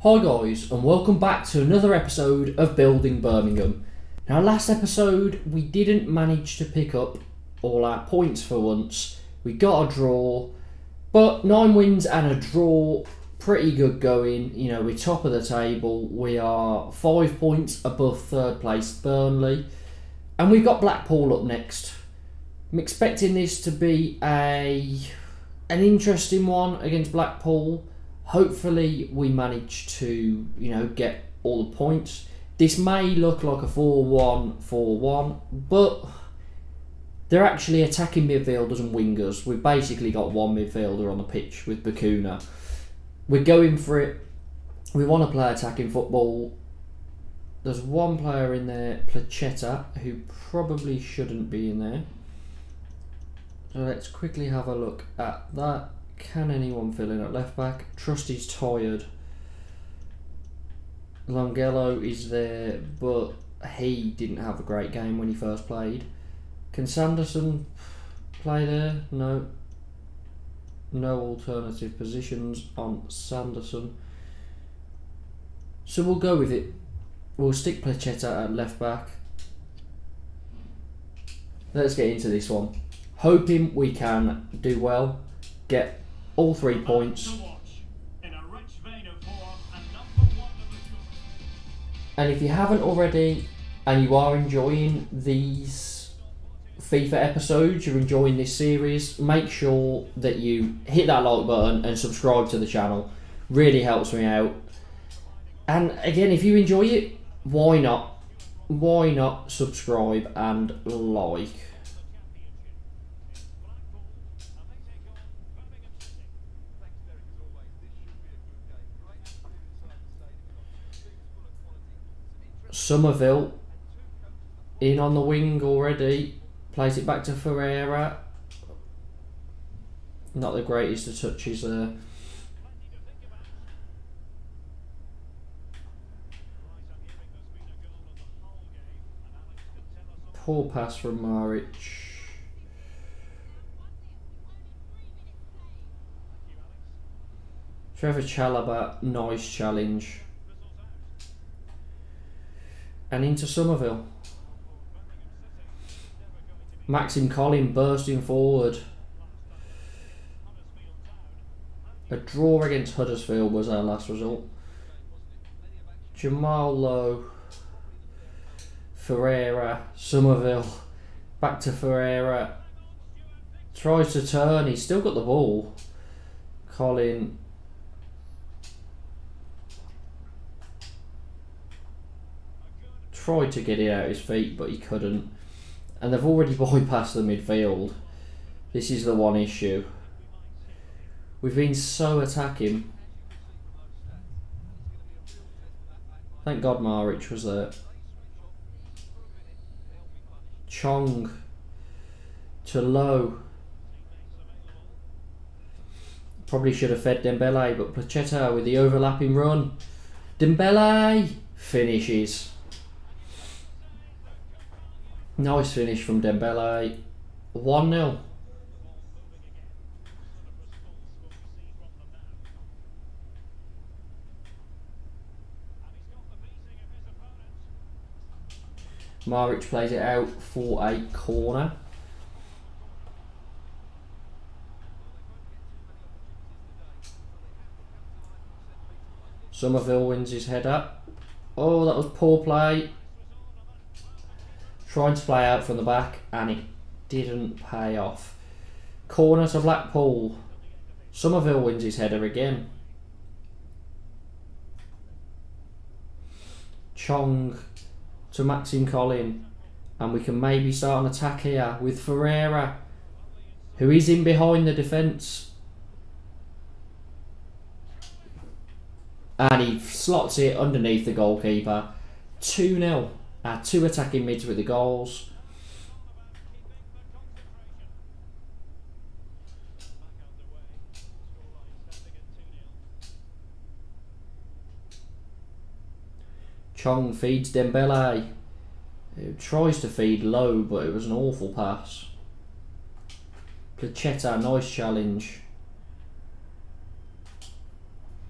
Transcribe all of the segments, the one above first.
Hi guys, and welcome back to another episode of Building Birmingham. Now, last episode we didn't manage to pick up all our points for once. We got a draw, but 9 wins and a draw, pretty good going. You know, we're top of the table. We are 5 points above third place Burnley, and we've got Blackpool up next. I'm expecting this to be an interesting one against Blackpool. Hopefully we manage to, get all the points. This may look like a 4-1-4-1, but they're actually attacking midfielders and wingers. We've basically got one midfielder on the pitch with Bakuna. We're going for it. We want to play attacking football. There's one player in there, Placheta, who probably shouldn't be in there. So let's quickly have a look at that. Can anyone fill in at left back? Trusty's tired. Longello is there, but he didn't have a great game when he first played. Can Sanderson play there? No. No alternative positions on Sanderson. So we'll go with it. We'll stick Placheta at left back. Let's get into this one. Hoping we can do well. Get all 3 points. And if you haven't already and you are enjoying these FIFA episodes, you're enjoying this series, make sure that you hit that like button and subscribe to the channel. Really helps me out. And again, if you enjoy it, why not? Why not subscribe and like? Somerville in on the wing already. Plays it back to Ferreira. Not the greatest of touches there. Poor pass from Maric. Trevor Chalobah, nice challenge. And into Somerville. Maxim Collin bursting forward. A draw against Huddersfield was our last result. Jamal Lowe. Ferreira. Somerville. Back to Ferreira. Tries to turn. He's still got the ball. Collin. Tried to get it out his feet, but he couldn't. And they've already bypassed the midfield. This is the one issue. We've been so attacking. Thank God Maric was there. Chong to Lowe. Probably should have fed Dembele, but Placheta with the overlapping run. Dembele finishes. Nice finish from Dembele. 1-0. Maric plays it out for a corner. Somerville wins his header. Oh, that was poor play. Trying to play out from the back, and it didn't pay off. Corner to Blackpool. Somerville wins his header again. Chong to Maxim Collin. And we can maybe start an attack here with Ferreira, who is in behind the defence. And he slots it underneath the goalkeeper. 2-0. Our 2 attacking mids with the goals. Chong feeds Dembele. It tries to feed Low, but it was an awful pass. Placheta, nice challenge.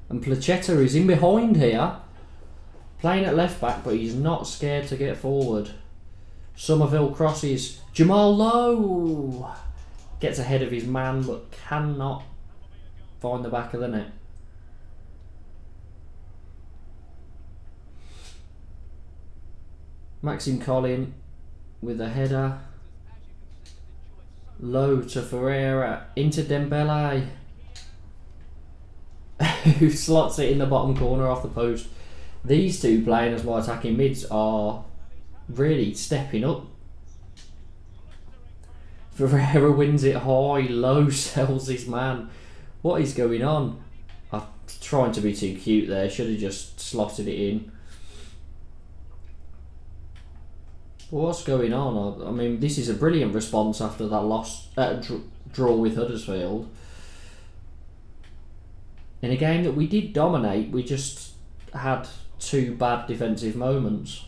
And Placheta is in behind here, playing at left back, but he's not scared to get forward. Somerville crosses. Jamal Lowe gets ahead of his man, but cannot find the back of the net. Maxime Collin with a header. Low to Ferreira, into Dembele, who slots it in the bottom corner off the post. These two playing as my attacking mids are really stepping up. Ferreira wins it high, Low sells his man. What is going on? I'm trying to be too cute there, should have just slotted it in. What's going on? I mean, this is a brilliant response after that draw with Huddersfield. In a game that we did dominate, we just had two bad defensive moments.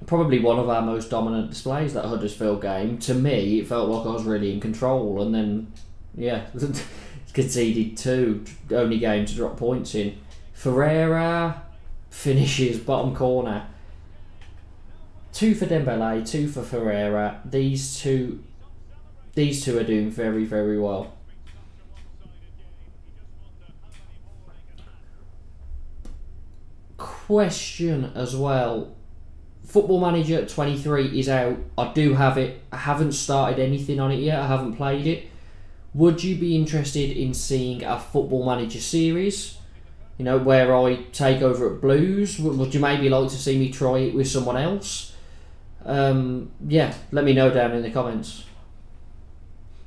Probably one of our most dominant displays, that Huddersfield game. To me, it felt like I was really in control, and then, yeah, conceded two, only game to drop points in. Ferreira finishes bottom corner. 2 for Dembele, 2 for Ferreira. These two are doing very, very well. Question as well. Football Manager 23 is out. I do have it. I haven't started anything on it yet. I haven't played it. Would you be interested in seeing a Football Manager series? You know, where I take over at Blues? Would you maybe like to see me try it with someone else? Yeah, let me know down in the comments.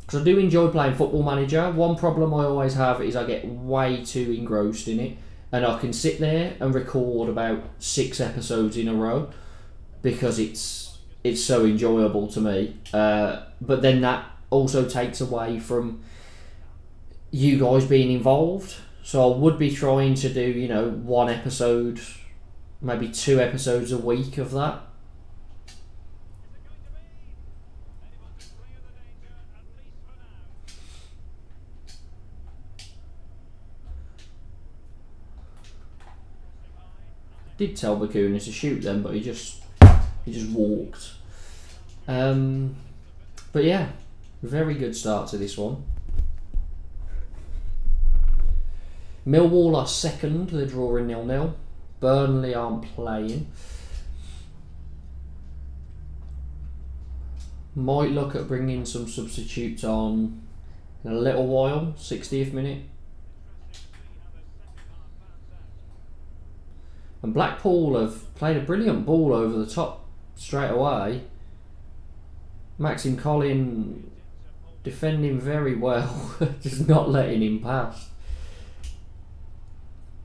Because I do enjoy playing Football Manager. One problem I always have is I get way too engrossed in it. And I can sit there and record about 6 episodes in a row. Because it's so enjoyable to me. But then that also takes away from you guys being involved. So I would be trying to do, you know, 1 episode, maybe 2 episodes a week of that. Did tell Bakuna to shoot them, but he just walked. But yeah, very good start to this one. Millwall are second, they're drawing 0-0. Burnley aren't playing. Might look at bringing some substitutes on in a little while, 60th minute. And Blackpool have played a brilliant ball over the top straight away. Maxime Collin defending very well, just not letting him pass.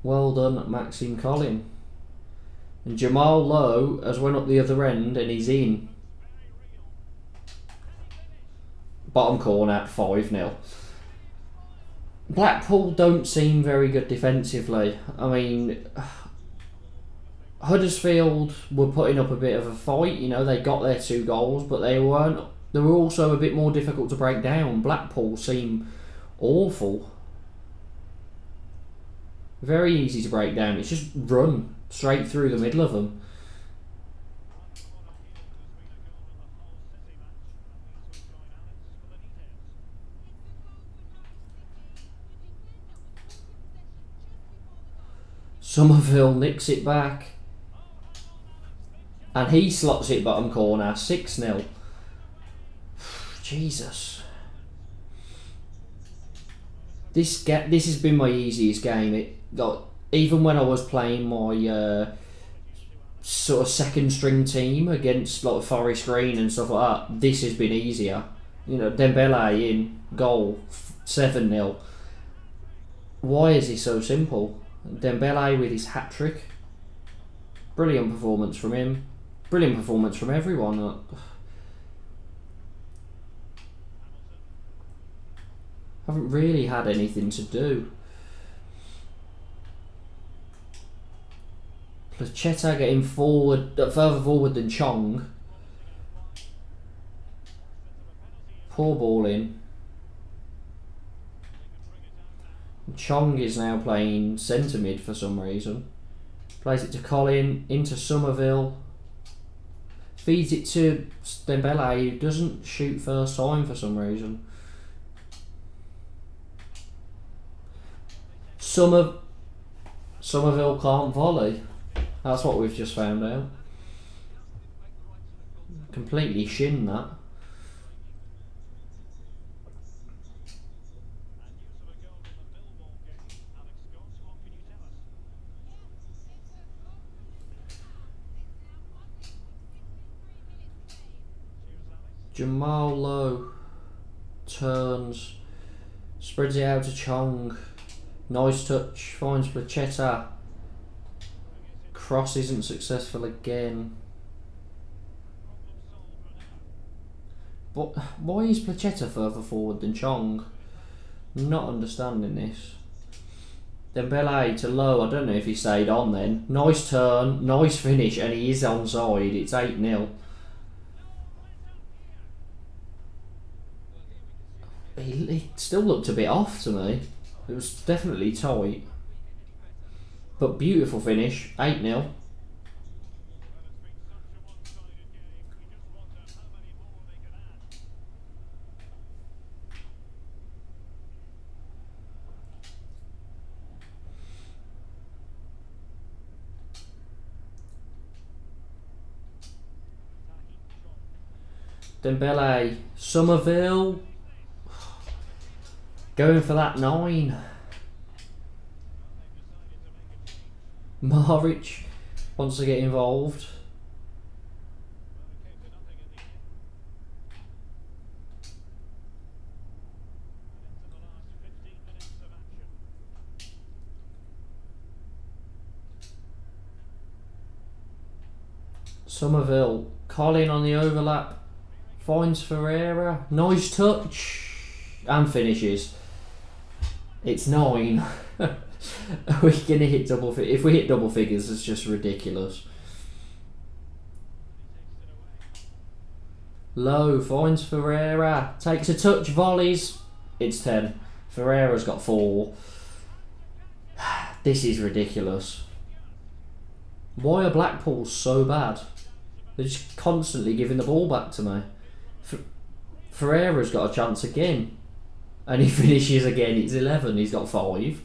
Well done, Maxime Collin. And Jamal Lowe has went up the other end and he's in. Bottom corner, 5-0. Blackpool don't seem very good defensively. I mean, Huddersfield were putting up a bit of a fight, you know, they got their 2 goals, but they were also a bit more difficult to break down. Blackpool seem awful. Very easy to break down, it's just run straight through the middle of them. Somerville nicks it back. And he slots it bottom corner, 6-0. Jesus. This has been my easiest game. Even when I was playing my sort of second string team against like Forest Green and stuff like that, this has been easier. You know, Dembele in goal, 7-0. Why is he so simple? Dembele with his hat-trick. Brilliant performance from him. Brilliant performance from everyone. Haven't really had anything to do. Placheta getting forward, further forward than Chong. Poor ball in. Chong is now playing centre mid for some reason. Plays it to Colin, into Somerville. Feeds it to Dembele, who doesn't shoot first time for some reason. Somerville can't volley. That's what we've just found out. Completely shin that. Jamal Lowe turns, spreads it out to Chong. Nice touch, finds Placheta. Cross isn't successful again. But why is Placheta further forward than Chong? I'm not understanding this. Dembele to Lowe, I don't know if he stayed on then. Nice turn, nice finish, and he is onside. It's 8-0. He still looked a bit off to me. It was definitely tight. But beautiful finish, 8-0. Dembele, Somerville. Going for that 9. Maric wants to get involved. Somerville, Colin on the overlap. Finds Ferreira. Nice touch. And finishes. It's 9. Are we going to hit double figures? If we hit double figures, it's just ridiculous. Lowe finds Ferreira. Takes a touch, volleys. It's 10. Ferreira's got 4. This is ridiculous. Why are Blackpool so bad? They're just constantly giving the ball back to me. Ferreira's got a chance again. And he finishes again. It's 11. He's got 5.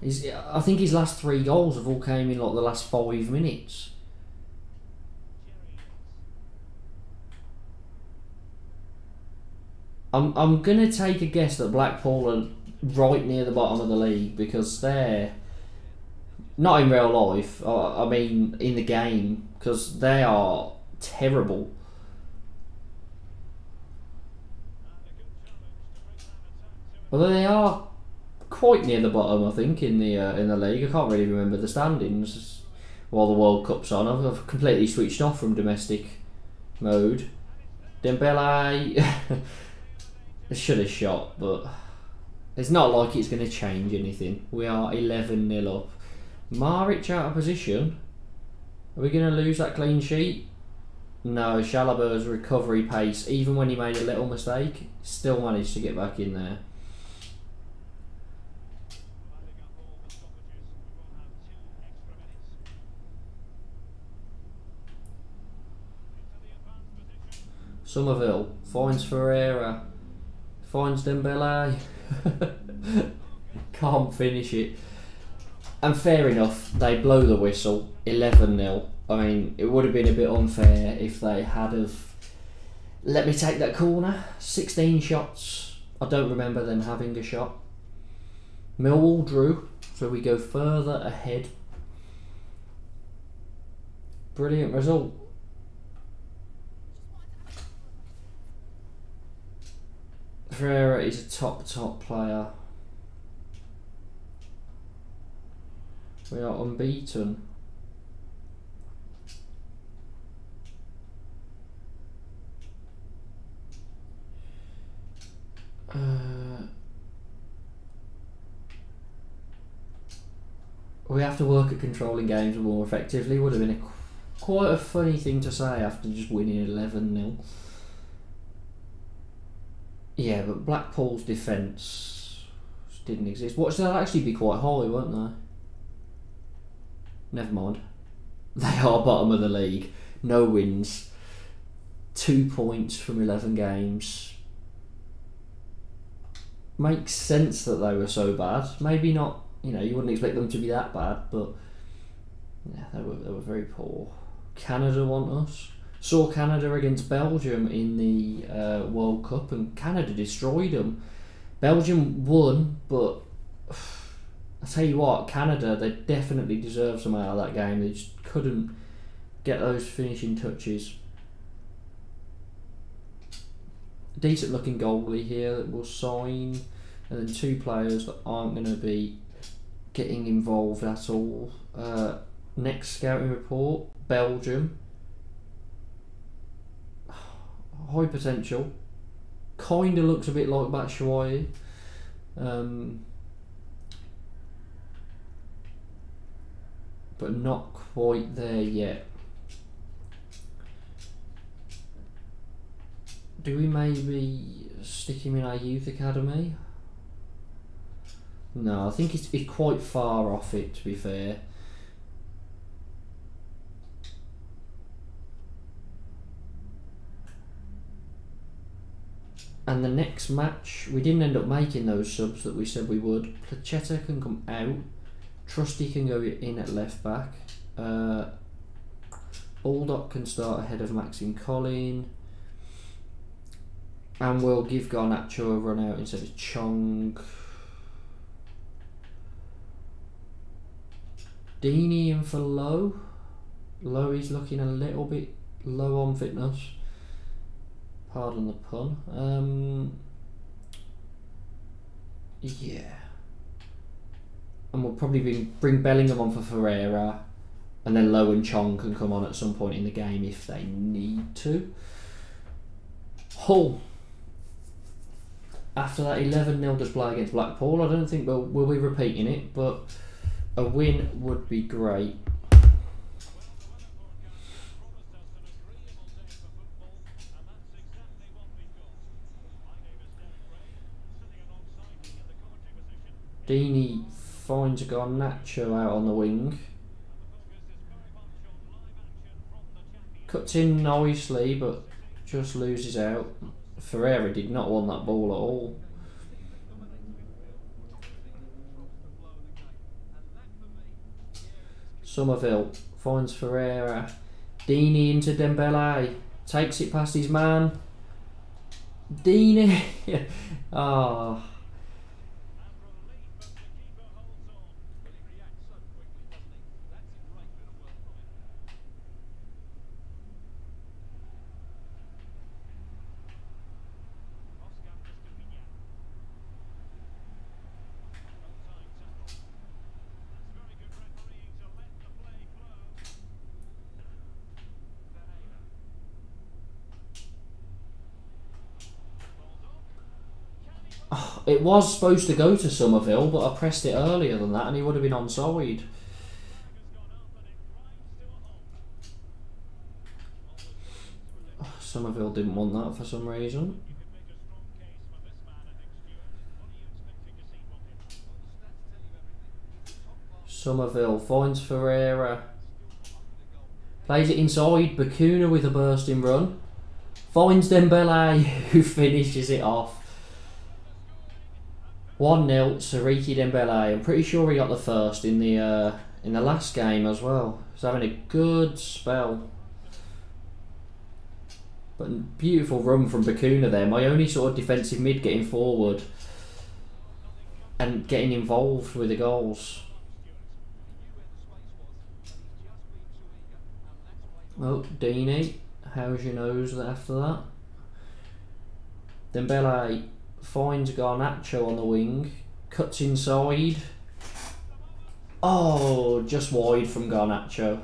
I think his last 3 goals have all came in like the last 5 minutes. I'm gonna take a guess that Blackpool are right near the bottom of the league because they're not in real life. I mean in the game, because they are terrible. Although they are quite near the bottom, I think, in the league. I can't really remember the standings while the World Cup's on. I've completely switched off from domestic mode. Dembele should have shot, but it's not like it's going to change anything. We are 11-0 up. Maric out of position. Are we going to lose that clean sheet? No, Chalobah's recovery pace, even when he made a little mistake, still managed to get back in there. Somerville finds Ferreira, finds Dembele. Can't finish it. And fair enough, they blow the whistle, 11-0. I mean, it would have been a bit unfair if they had have let me take that corner. 16 shots. I don't remember them having a shot. Millwall drew, so we go further ahead. Brilliant result. Ferreira is a top player. We are unbeaten. We have to work at controlling games more effectively. Would have been quite a funny thing to say after just winning 11-0. Yeah, but Blackpool's defence didn't exist. Watch, they'll actually be quite high, won't they? Never mind. They are bottom of the league. No wins. 2 points from 11 games. Makes sense that they were so bad. Maybe not, you wouldn't expect them to be that bad, but yeah, they were very poor. Canada want us. Saw Canada against Belgium in the World Cup, and Canada destroyed them. Belgium won, but I tell you what, Canada, they definitely deserved some out of that game. They just couldn't get those finishing touches. Decent looking goalie here that will sign, and then 2 players that aren't going to be getting involved at all. Next scouting report, Belgium. High potential. Kinda looks a bit like Batshuayi. But not quite there yet. Do we maybe stick him in our youth academy? No, I think it's quite far off it, to be fair. And the next match, we didn't end up making those subs that we said we would. Placheta can come out. Trusty can go in at left back. Baldock can start ahead of Maxime Collin. And we'll give Garnacho a run out instead of Chong. Deeney in for Lowe. Lowe is looking a little bit low on fitness. Pardon the pun. Yeah. And we'll probably bring Bellingham on for Ferreira. And then Lowe and Chong can come on at some point in the game if they need to. Hull. After that 11-0 display against Blackpool, I don't think we'll be repeating it, but a win would be great. Deeney finds Garnacho out on the wing. Cuts in nicely, but just loses out. Ferreira did not want that ball at all. Somerville finds Ferreira. Deeney into Dembele. Takes it past his man. Deeney. Ah. It was supposed to go to Somerville, but I pressed it earlier than that and he would have been onside. Somerville didn't want that for some reason. Somerville finds Ferreira. Plays it inside. Bakuna with a bursting run. Finds Dembele, who finishes it off. 1-0, Sariki Dembele. I'm pretty sure he got the first in the last game as well. He's having a good spell. But beautiful run from Bakuna there. My only sort of defensive mid getting forward and getting involved with the goals. Oh, Deeney. How's your nose after that? Dembele finds Garnacho on the wing, cuts inside. Oh, just wide from Garnacho.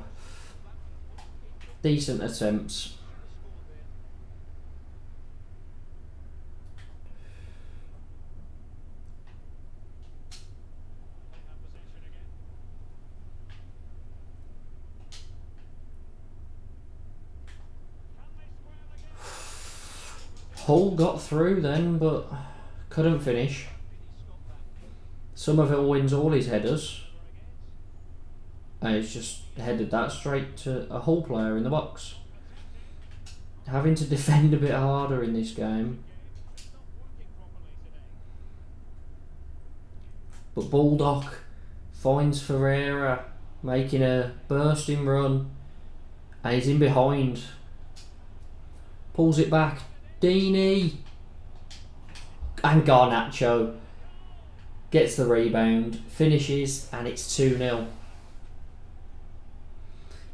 Decent attempts. Hull got through then, but couldn't finish. Somerville wins all his headers. And he's just headed that straight to a Hull player in the box. Having to defend a bit harder in this game. But Baldock finds Ferreira, making a bursting run. And he's in behind. Pulls it back. Deeney. And Garnacho gets the rebound, finishes, and it's 2-0.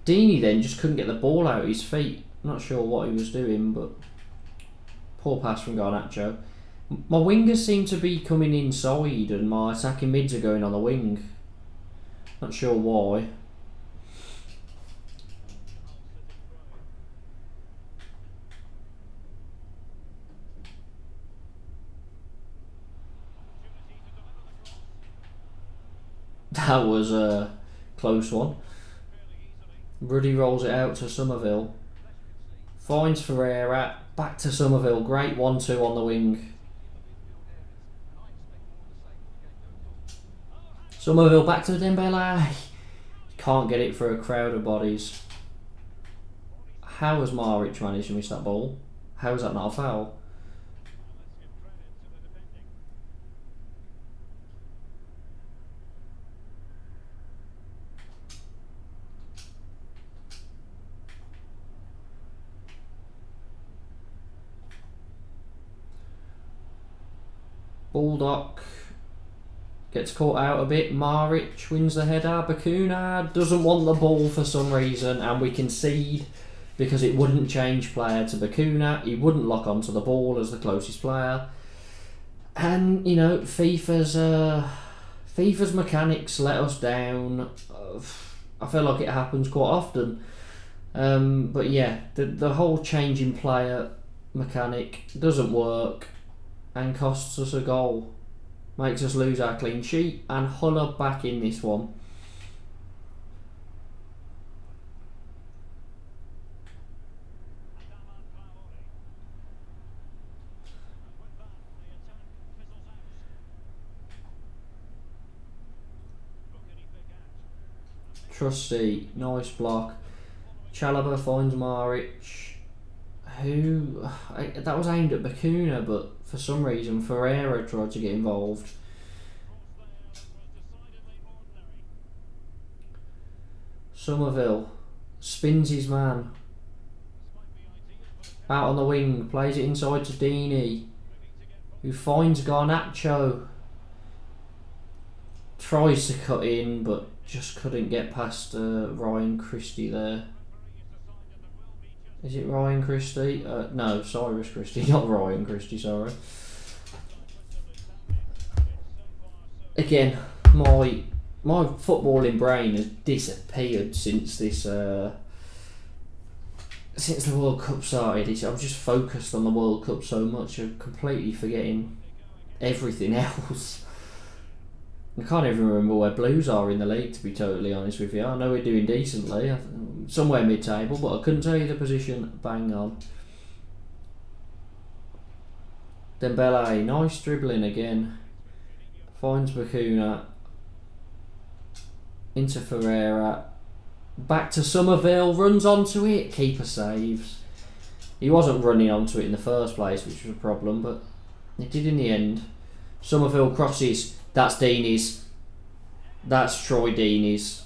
Deeney then just couldn't get the ball out of his feet. Not sure what he was doing, but poor pass from Garnacho. My wingers seem to be coming inside and my attacking mids are going on the wing. Not sure why. That was a close one. Ruddy rolls it out to Somerville. Finds Ferreira. Back to Somerville. Great 1-2 on the wing. Somerville back to Dembele. Can't get it for a crowd of bodies. How has Maric managed to miss that ball? How is that not a foul? Baldock gets caught out a bit. Maric wins the header. Bakuna doesn't want the ball for some reason, and we concede because it wouldn't change player to Bakuna. He wouldn't lock onto the ball as the closest player. And you know, FIFA's mechanics let us down. I feel like it happens quite often. But yeah, the whole change in player mechanic doesn't work and costs us a goal. Makes us lose our clean sheet, and Hull are back in this one. Trusty, nice block. Chalobah finds Maric, who that was aimed at Bakuna, but for some reason Ferreira tried to get involved. Somerville spins his man out on the wing, plays it inside to Deeney, who finds Garnacho, tries to cut in but just couldn't get past Ryan Christie there. Is it Ryan Christie? No, Cyrus Christie, not Ryan Christie, sorry. Again, my footballing brain has disappeared since this since the World Cup started. I'm just focused on the World Cup so much, I'm completely forgetting everything else. I can't even remember where Blues are in the league, to be totally honest with you. I know we're doing decently, somewhere mid-table, but I couldn't tell you the position bang on. Dembele, nice dribbling again. Finds Bakuna. Into Ferreira. Back to Somerville, runs onto it. Keeper saves. He wasn't running onto it in the first place, which was a problem, but he did in the end. Somerville crosses. That's Deeney's. That's Troy Deeney's.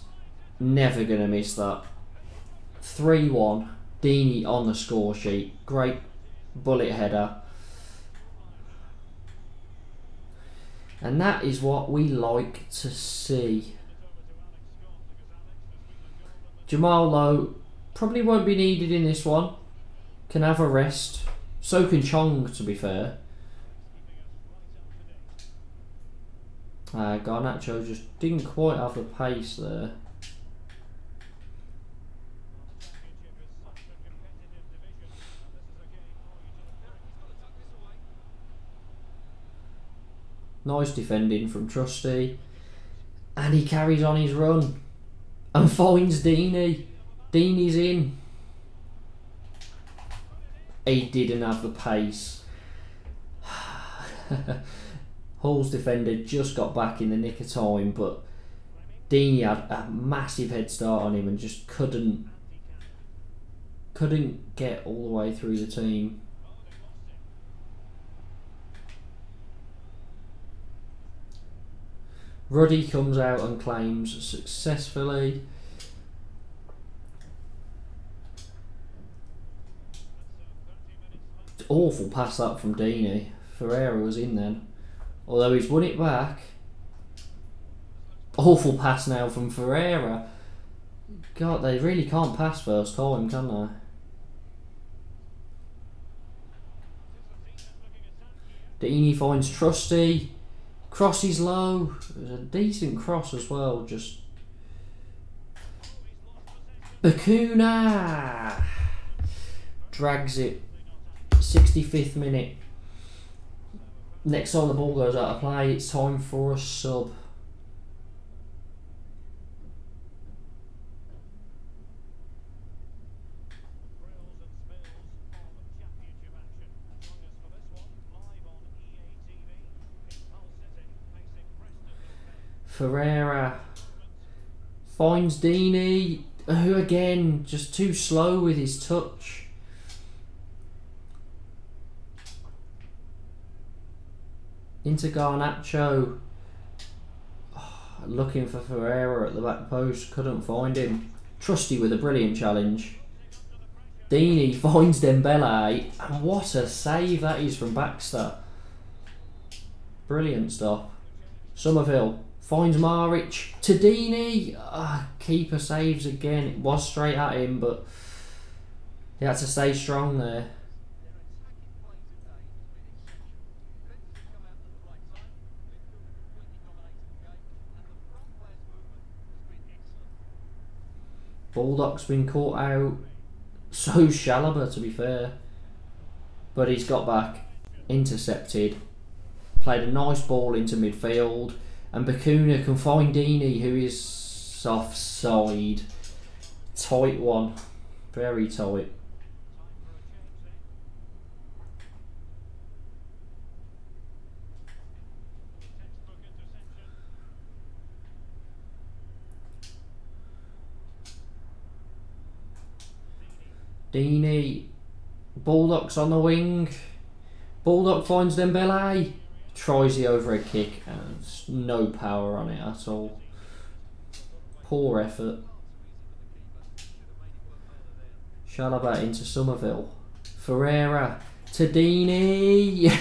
Never going to miss that. 3-1. Deeney on the score sheet. Great bullet header. And that is what we like to see. Jamal Lowe probably won't be needed in this one. Can have a rest. So can Chong, to be fair. Garnacho just didn't quite have the pace there. Nice defending from Trusty. And he carries on his run. And finds Deeney. Deeney's in. He didn't have the pace. Hull's defender just got back in the nick of time, but Deeney had a massive head start on him and just couldn't get all the way through the team. Ruddy comes out and claims successfully. Awful pass up from Deeney. Ferreira was in then. Although he's won it back. Awful pass now from Ferreira. God, they really can't pass first time, can they? Deeney finds Trusty. Cross is low. It was a decent cross as well. Just Bakuna drags it. 65th minute. Next time the ball goes out of play, it's time for a sub. Ferreira finds Deeney, who again just too slow with his touch. Into Garnacho, looking for Ferreira at the back post, couldn't find him. Trusty with a brilliant challenge. Deeney finds Dembele, and what a save that is from Baxter. Brilliant stop. Somerville finds Maric to Deeney. Keeper saves again. It was straight at him, but he had to stay strong there. Baldock's been caught out. So's Chalobah, to be fair. But he's got back, intercepted, played a nice ball into midfield, and Bakuna can find Deeney, who is offside. Tight one. Very tight. Deeney, Baldock's on the wing. Baldock finds Dembele, tries the overhead kick, and there's no power on it at all. Poor effort. Chalobah into Somerville. Ferreira to Deeney.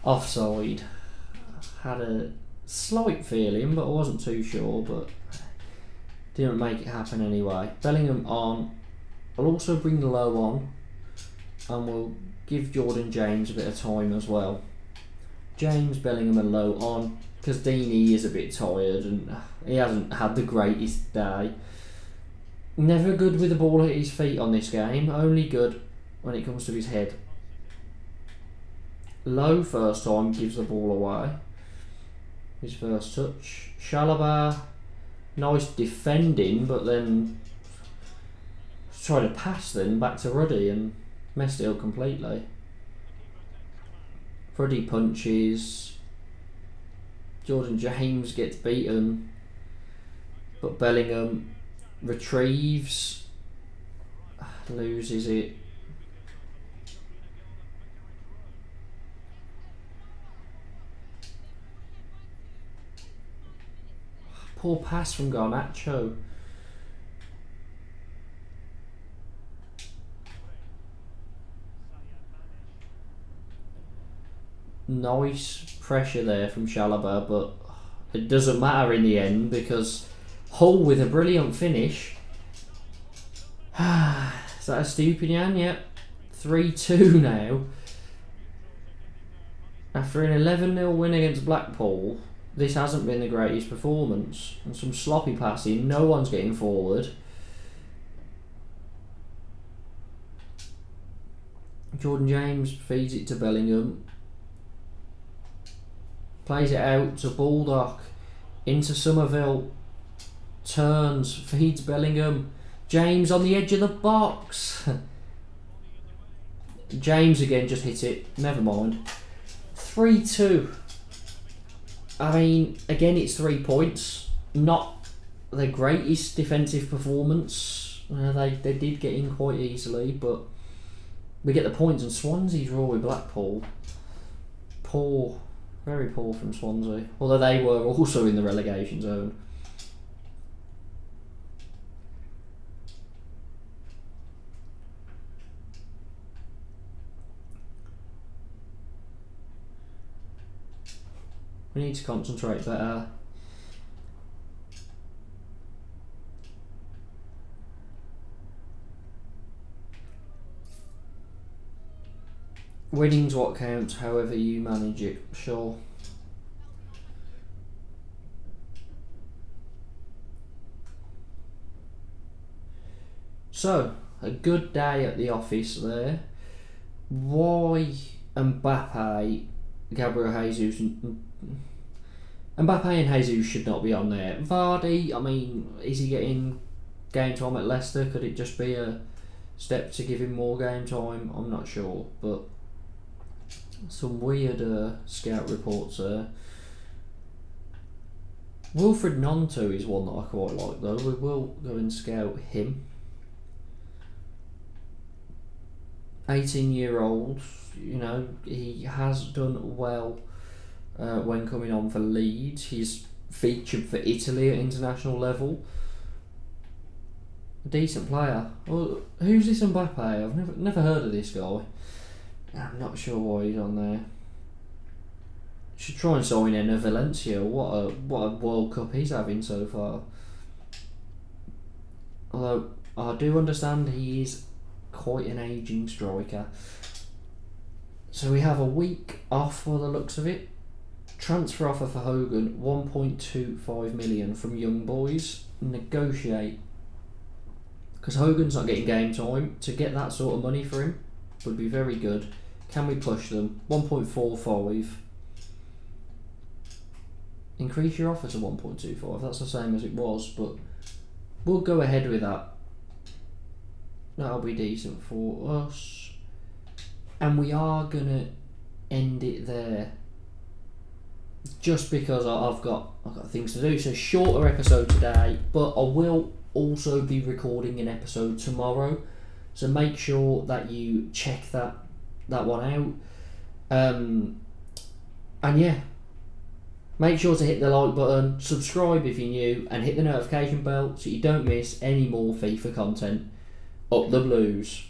Offside. Had a slight feeling, but I wasn't too sure, but didn't make it happen anyway. Bellingham on. I'll also bring the Low on, and we'll give Jordan James a bit of time as well. James, Bellingham and Low on, because Deeney is a bit tired and he hasn't had the greatest day. Never good with the ball at his feet on this game, only good when it comes to his head. Low first time gives the ball away. His first touch. Chalobah, nice defending, but then tried to pass then back to Ruddy and messed it up completely. Ruddy punches. Jordan James gets beaten, but Bellingham retrieves, loses it. Poor pass from Garnacho. Nice pressure there from Chalobah, but it doesn't matter in the end because Hull with a brilliant finish. Is that a Stupinian? Yep. 3-2 now. After an 11-0 win against Blackpool, this hasn't been the greatest performance. And some sloppy passing, no one's getting forward. Jordan James feeds it to Bellingham. Plays it out to Baldock, into Somerville, turns, feeds Bellingham. James on the edge of the box. James again just hit it, never mind. 3-2. I mean, again, it's 3 points. Not the greatest defensive performance. They did get in quite easily, but we get the points. And Swansea draw with Blackpool. Poor, very poor from Swansea. Although they were also in the relegation zone. We need to concentrate better. Winning's what counts, however you manage it, sure. So, a good day at the office there. Why Mbappe, Gabriel Jesus, Mbappe and Jesus should not be on there. Vardy, I mean, is he getting game time at Leicester? Could it just be a step to give him more game time? I'm not sure, but some weird scout reports there. Wilfred Gnonto is one that I quite like though. We will go and scout him. 18-year-old, you know, he has done well when coming on for Leeds. He's featured for Italy at international level. A decent player. Well, who's this Mbappe? I've never heard of this guy. I'm not sure why he's on there. Should try and sign in a Valencia. What a World Cup he's having so far. Although I do understand he is quite an ageing striker. So we have a week off by the looks of it. Transfer offer for Hogan, 1.25 million from Young Boys. Negotiate. Because Hogan's not getting game time. To get that sort of money for him would be very good. Can we push them? 1.45. Increase your offer to 1.25. That's the same as it was, but we'll go ahead with that. That'll be decent for us. And we are going to end it there. Just because I've got things to do. So shorter episode today, but I will also be recording an episode tomorrow. So make sure that you check that one out. And yeah, make sure to hit the like button, subscribe if you're new, and hit the notification bell so you don't miss any more FIFA content. Up the Blues.